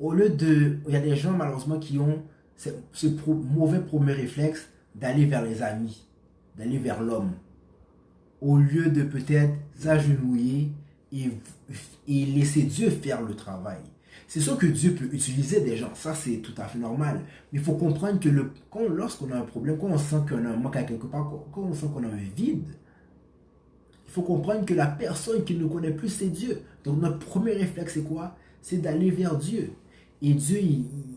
Au lieu de... Il y a des gens malheureusement qui ont ce mauvais premier réflexe d'aller vers les amis, d'aller vers l'homme, au lieu de peut-être s'agenouiller et, et laisser Dieu faire le travail. C'est sûr que Dieu peut utiliser des gens, ça c'est tout à fait normal. Mais il faut comprendre que lorsqu'on a un problème, quand on sent qu'on a un manque à quelque part, quand on sent qu'on a un vide, il faut comprendre que la personne qui ne connaît plus, c'est Dieu. Donc notre premier réflexe, c'est quoi? C'est d'aller vers Dieu. Et Dieu,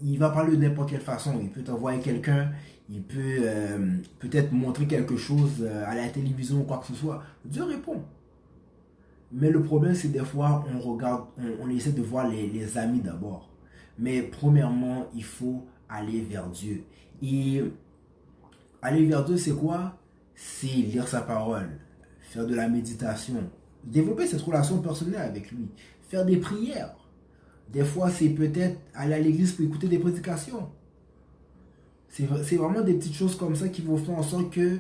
il va parler de n'importe quelle façon. Il peut t'envoyer quelqu'un, il peut peut-être montrer quelque chose à la télévision ou quoi que ce soit. Dieu répond. Mais le problème, c'est des fois, on regarde, on essaie de voir les amis d'abord. Mais premièrement, il faut aller vers Dieu. Et aller vers Dieu, c'est quoi? C'est lire sa parole, faire de la méditation, développer cette relation personnelle avec lui, faire des prières. Des fois, c'est peut-être aller à l'église pour écouter des prédications. C'est vraiment des petites choses comme ça qui vont faire en sorte que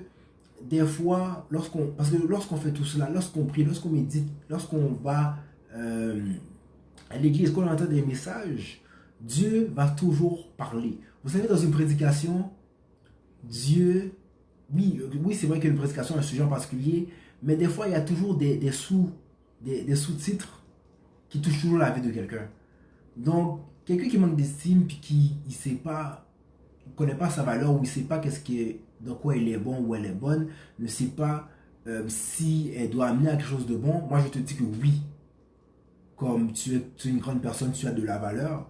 des fois, parce que lorsqu'on fait tout cela, lorsqu'on prie, lorsqu'on médite, lorsqu'on va à l'église, qu'on entend des messages, Dieu va toujours parler. Vous savez, dans une prédication, Dieu, oui c'est vrai qu'une prédication est un sujet en particulier, mais des fois, il y a toujours des sous-titres qui touchent toujours la vie de quelqu'un. Donc, quelqu'un qui manque d'estime, puis qui ne sait pas, ne connaît pas sa valeur, ou il ne sait pas dans quoi il est bon ou elle est bonne, ne sait pas si elle doit amener à quelque chose de bon, moi je te dis que oui. Comme tu es une grande personne, tu as de la valeur,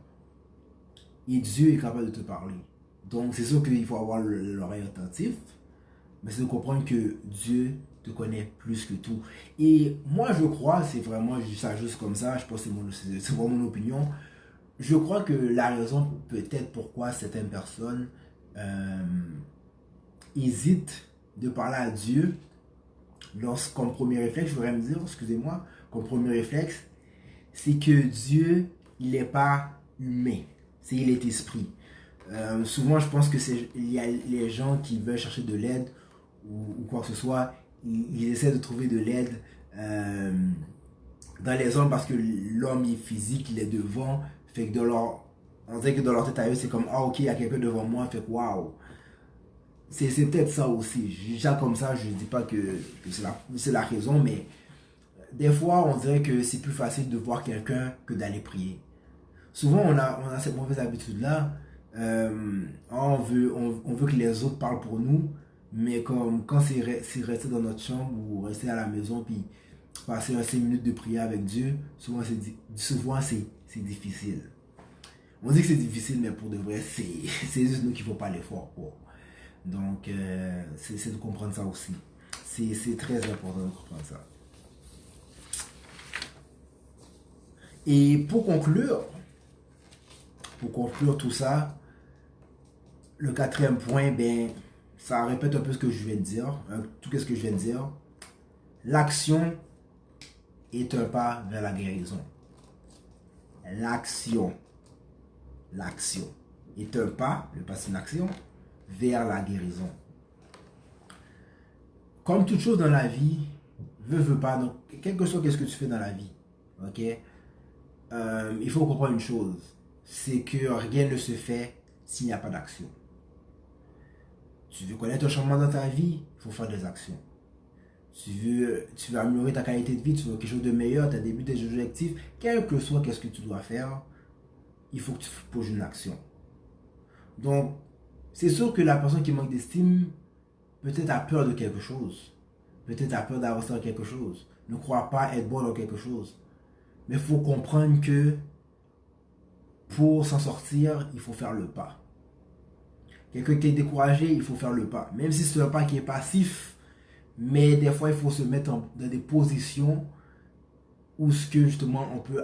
et Dieu est capable de te parler. Donc, c'est sûr qu'il faut avoir l'oreille attentive, mais c'est de comprendre que Dieu te connaît plus que tout. Et moi, je crois, c'est vraiment ça juste comme ça, je pense que c'est vraiment mon opinion. Je crois que la raison peut-être pourquoi certaines personnes hésitent de parler à Dieu, comme premier réflexe, je voudrais me dire, excusez-moi, comme premier réflexe, c'est que Dieu, il n'est pas humain, il est esprit. Souvent, je pense que il y a les gens qui veulent chercher de l'aide ou quoi que ce soit, ils essaient de trouver de l'aide dans les hommes parce que l'homme est physique, il est devant, fait que on dirait que dans leur tête à eux, c'est comme, ah ok, il y a quelqu'un devant moi, fait que waouh. C'est peut-être ça aussi. Déjà comme ça, je ne dis pas que c'est la raison, mais des fois, on dirait que c'est plus facile de voir quelqu'un que d'aller prier. Souvent, on a cette mauvaise habitude-là. On veut que les autres parlent pour nous, mais quand c'est rester dans notre chambre ou rester à la maison puis passer 5 minutes de prière avec Dieu, souvent c'est difficile. On dit que c'est difficile, mais pour de vrai, c'est juste nous qui ne faisons pas l'effort pour. Donc, c'est de comprendre ça aussi. C'est très important de comprendre ça. Et pour conclure tout ça, le quatrième point, ben, ça répète un peu ce que je viens de dire, tout ce que je viens de dire. L'action est un pas vers la guérison. L'action est un pas, le pas c'est une action, vers la guérison. Comme toute chose dans la vie, veut pas, donc, quel que soit ce que tu fais dans la vie, ok, il faut comprendre une chose, c'est que rien ne se fait s'il n'y a pas d'action. Tu veux connaître un changement dans ta vie, il faut faire des actions. Tu veux améliorer ta qualité de vie, tu veux quelque chose de meilleur, tu as des buts, des objectifs, quel que soit ce que tu dois faire, il faut que tu poses une action. Donc, c'est sûr que la personne qui manque d'estime, peut-être a peur de quelque chose. Peut-être a peur d'avancer dans quelque chose. Ne croit pas être bon dans quelque chose. Mais il faut comprendre que pour s'en sortir, il faut faire le pas. Quelqu'un qui est découragé, il faut faire le pas. Même si c'est un pas qui est passif, mais des fois, il faut se mettre dans des positions où justement on peut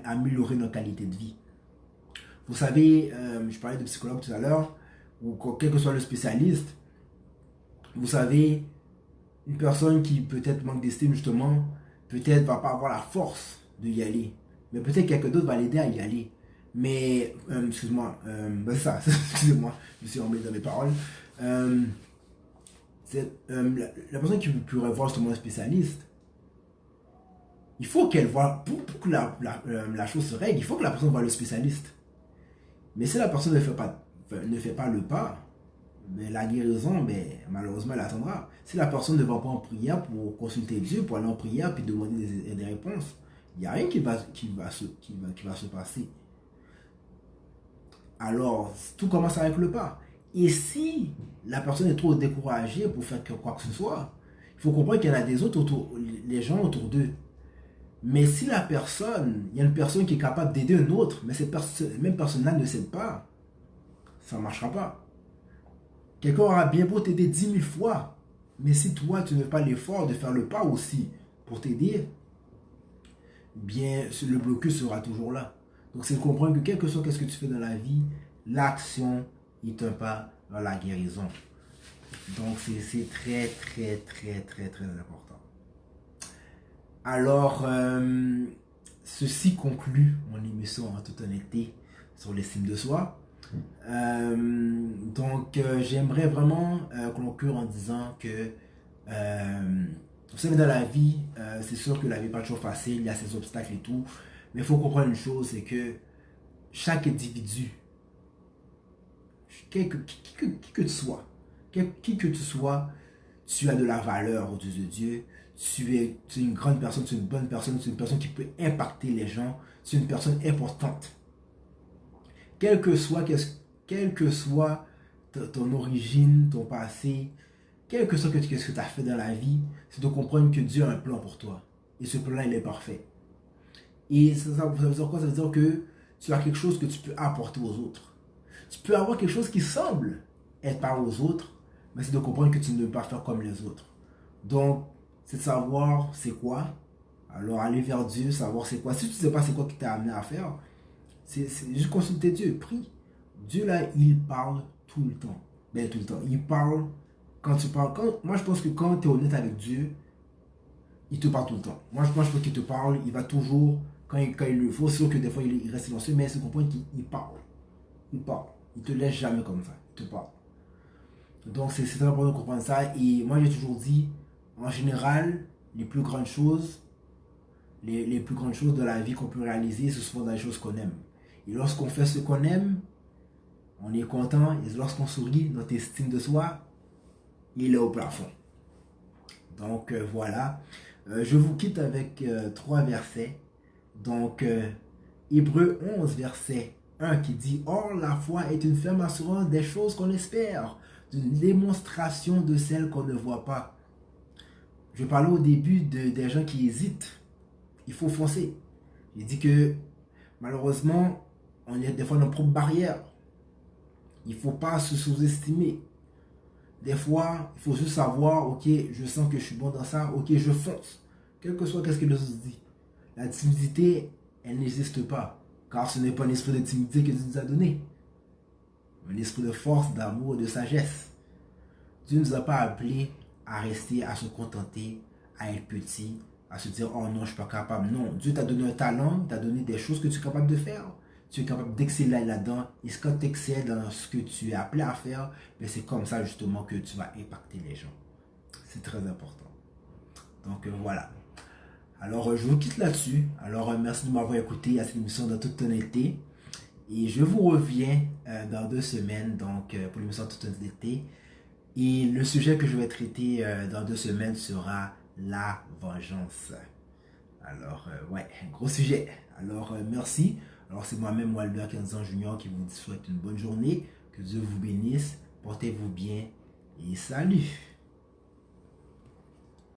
améliorer notre qualité de vie. Vous savez, je parlais de psychologue tout à l'heure, ou quel que soit le spécialiste, vous savez, une personne qui peut-être manque d'estime justement, peut-être va pas avoir la force de y aller. Mais peut-être quelqu'un d'autre va l'aider à y aller. Mais, excuse-moi, ben ça, excusez-moi, je me suis emmêlé dans mes paroles. La personne qui pourrait voir justement un spécialiste, Il faut qu'elle voit, pour que la chose se règle, il faut que la personne voit le spécialiste. Mais si la personne ne fait pas le pas, ben, la guérison, ben, malheureusement, elle attendra. Si la personne ne va pas en prière pour consulter Dieu, pour aller en prière, puis demander des réponses, il n'y a rien qui va se passer. Alors, tout commence avec le pas. Et si la personne est trop découragée pour faire quoi que ce soit, il faut comprendre qu'il y en a des autres les gens autour d'eux. Mais si il y a une personne qui est capable d'aider un autre, mais cette même personne-là ne s'aide pas, ça ne marchera pas. Quelqu'un aura bien beau t'aider 10 000 fois, mais si toi, tu ne fais pas l'effort de faire le pas aussi pour t'aider, bien, le blocus sera toujours là. Donc, c'est de comprendre que quel que soit ce que tu fais dans la vie, l'action est un pas vers la guérison. Donc, c'est très, très, très, très, très important. Alors, ceci conclut mon émission en toute honnêteté sur l'estime de soi. J'aimerais vraiment conclure en disant que vous savez, dans la vie, c'est sûr que la vie n'est pas toujours facile, il y a ses obstacles et tout, mais il faut comprendre une chose, c'est que chaque individu, qui que tu sois, qui que tu sois, tu as de la valeur aux yeux de Dieu. Tu es une grande personne, tu es une bonne personne, tu es une personne qui peut impacter les gens, tu es une personne importante. Quel que soit ton origine, ton passé, quel que soit ce que tu as fait dans la vie, c'est de comprendre que Dieu a un plan pour toi. Et ce plan-là, il est parfait. Et ça veut dire quoi? Ça veut dire que tu as quelque chose que tu peux apporter aux autres. Tu peux avoir quelque chose qui semble être par aux autres, mais c'est de comprendre que tu ne veux pas faire comme les autres. Donc, c'est de savoir c'est quoi. Alors, aller vers Dieu, savoir c'est quoi. Si tu ne sais pas c'est quoi qui t'a amené à faire, c'est juste consulter Dieu, prie. Dieu, là, il parle tout le temps. Ben, tout le temps. Il parle quand tu parles. Moi, je pense que quand tu es honnête avec Dieu, il te parle tout le temps. Moi, je pense qu'il te parle, il va toujours, quand il le faut, c'est sûr que des fois, il reste silencieux, mais c'est comprendre qu'il parle. Il parle. Il te laisse jamais comme ça. Il te parle. Donc, c'est très important de comprendre ça. Et moi, j'ai toujours dit, en général, les plus grandes choses de la vie qu'on peut réaliser, ce sont des choses qu'on aime. Et lorsqu'on fait ce qu'on aime, on est content. Et lorsqu'on sourit, notre estime de soi, il est au plafond. Donc, voilà. Je vous quitte avec 3 versets. Donc, Hébreux 11, verset 1 qui dit « Or, la foi est une ferme assurance des choses qu'on espère, d'une démonstration de celles qu'on ne voit pas. » Je parlais au début des gens qui hésitent. Il faut foncer. J'ai dit que malheureusement, on est des fois dans nos propres barrières. Il ne faut pas se sous-estimer. Des fois, il faut juste savoir, ok, je sens que je suis bon dans ça, ok, je fonce. Quel que soit ce que les autres disent. La timidité, elle n'existe pas. Car ce n'est pas un esprit de timidité que Dieu nous a donné. Un esprit de force, d'amour, de sagesse. Dieu ne nous a pas appelés à rester, à se contenter, à être petit, à se dire, oh non, je ne suis pas capable. Non, Dieu t'a donné un talent, t'a donné des choses que tu es capable de faire. Tu es capable d'exceller là-dedans. Et quand tu excelles dans ce que tu es appelé à faire, c'est comme ça justement que tu vas impacter les gens. C'est très important. Donc voilà. Alors je vous quitte là-dessus. Alors merci de m'avoir écouté à cette émission dans toute honnêteté. Et je vous reviens dans 2 semaines donc, pour l'émission toute honnêteté. Et le sujet que je vais traiter dans 2 semaines sera la vengeance. Alors, ouais, gros sujet. Alors, merci. Alors, c'est moi-même, Walder 15 ans junior, qui vous souhaite une bonne journée. Que Dieu vous bénisse. Portez-vous bien. Et salut!